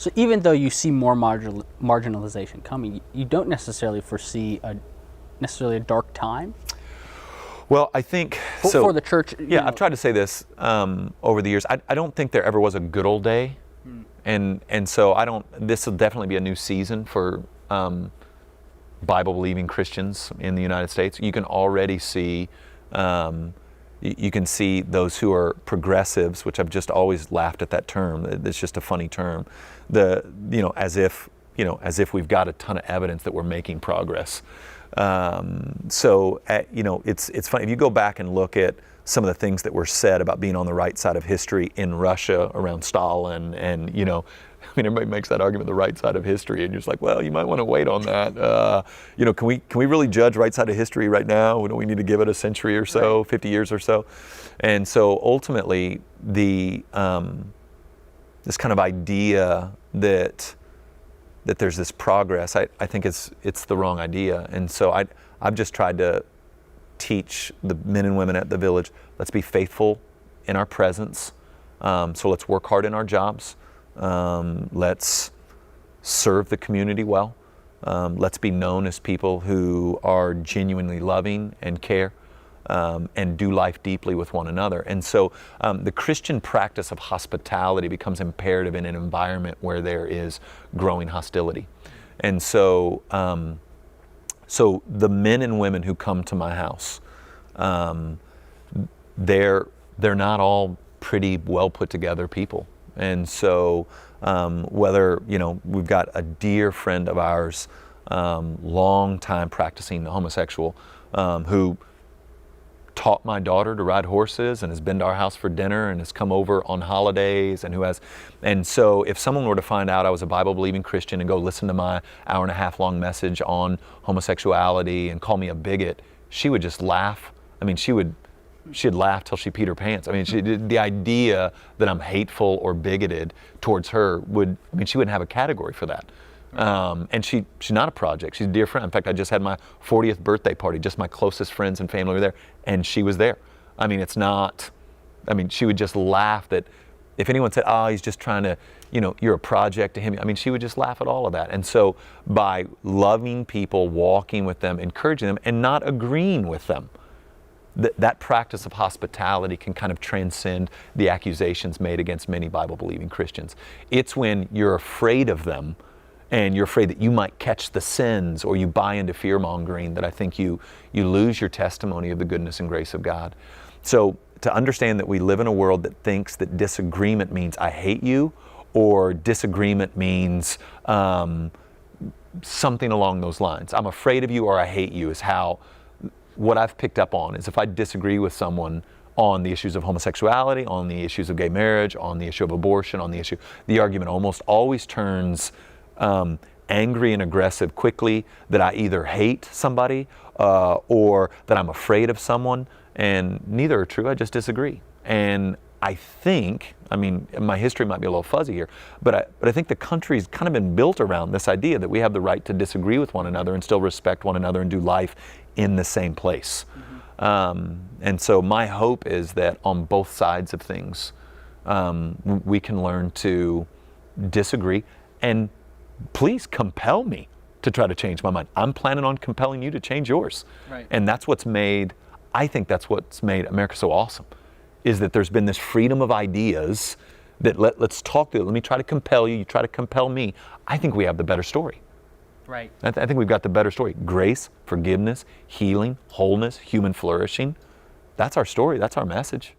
So even though you see more marginalization coming, you don't necessarily foresee necessarily a dark time Well, I think for the church. Yeah, I've tried to say this over the years. I don't think there ever was a good old day, and so I don't. This will definitely be a new season for Bible-believing Christians in the United States. You can already see. You can see those who are progressives, which I've just always laughed at that term. It's just a funny term. As if we've got a ton of evidence that we're making progress. It's funny if you go back and look at some of the things that were said about being on the right side of history in Russia around Stalin, and everybody makes that argument, the right side of history, and you're just like, well, you might want to wait on that. Can we really judge right side of history right now? Don't we need to give it a century or so, right. 50 years or so? And so ultimately, this kind of idea that there's this progress, I think it's the wrong idea. And so I've just tried to teach the men and women at the Village, let's be faithful in our presence. So let's work hard in our jobs. Let's serve the community well. Let's be known as people who are genuinely loving and care, and do life deeply with one another. And so the Christian practice of hospitality becomes imperative in an environment where there is growing hostility. And so the men and women who come to my house, they're not all pretty well put together people. And so whether, we've got a dear friend of ours, long time practicing homosexual, who taught my daughter to ride horses and has been to our house for dinner and has come over on holidays, and so if someone were to find out I was a Bible-believing Christian and go listen to my hour-and-a-half-long message on homosexuality and call me a bigot, she would just laugh. I mean, she'd laugh till she peed her pants. I mean, the idea that I'm hateful or bigoted towards her she wouldn't have a category for that. And she's not a project. She's a dear friend. In fact, I just had my 40th birthday party. Just my closest friends and family were there, and she was there. She would just laugh that if anyone said, oh, he's just trying to, you're a project to him. She would just laugh at all of that. And so by loving people, walking with them, encouraging them, and not agreeing with them, that practice of hospitality can kind of transcend the accusations made against many Bible-believing Christians. It's when you're afraid of them and you're afraid that you might catch the sins or you buy into fear-mongering that I think you lose your testimony of the goodness and grace of God. So to understand that we live in a world that thinks that disagreement means I hate you, or disagreement means something along those lines. I'm afraid of you or I hate you is how. What I've picked up on is if I disagree with someone on the issues of homosexuality, on the issues of gay marriage, on the issue of abortion, the argument almost always turns angry and aggressive quickly, that I either hate somebody or that I'm afraid of someone, and neither are true. I just disagree. And I think, my history might be a little fuzzy here, but I think the country's kind of been built around this idea that we have the right to disagree with one another and still respect one another and do life in the same place. Mm-hmm. And so my hope is that on both sides of things, we can learn to disagree, and please compel me to try to change my mind. I'm planning on compelling you to change yours. Right. And I think that's what's made America so awesome, is that there's been this freedom of ideas that let's talk to it. Let me try to compel you, you try to compel me. I think we have the better story. Right. I think we've got the better story. Grace, forgiveness, healing, wholeness, human flourishing. That's our story. That's our message.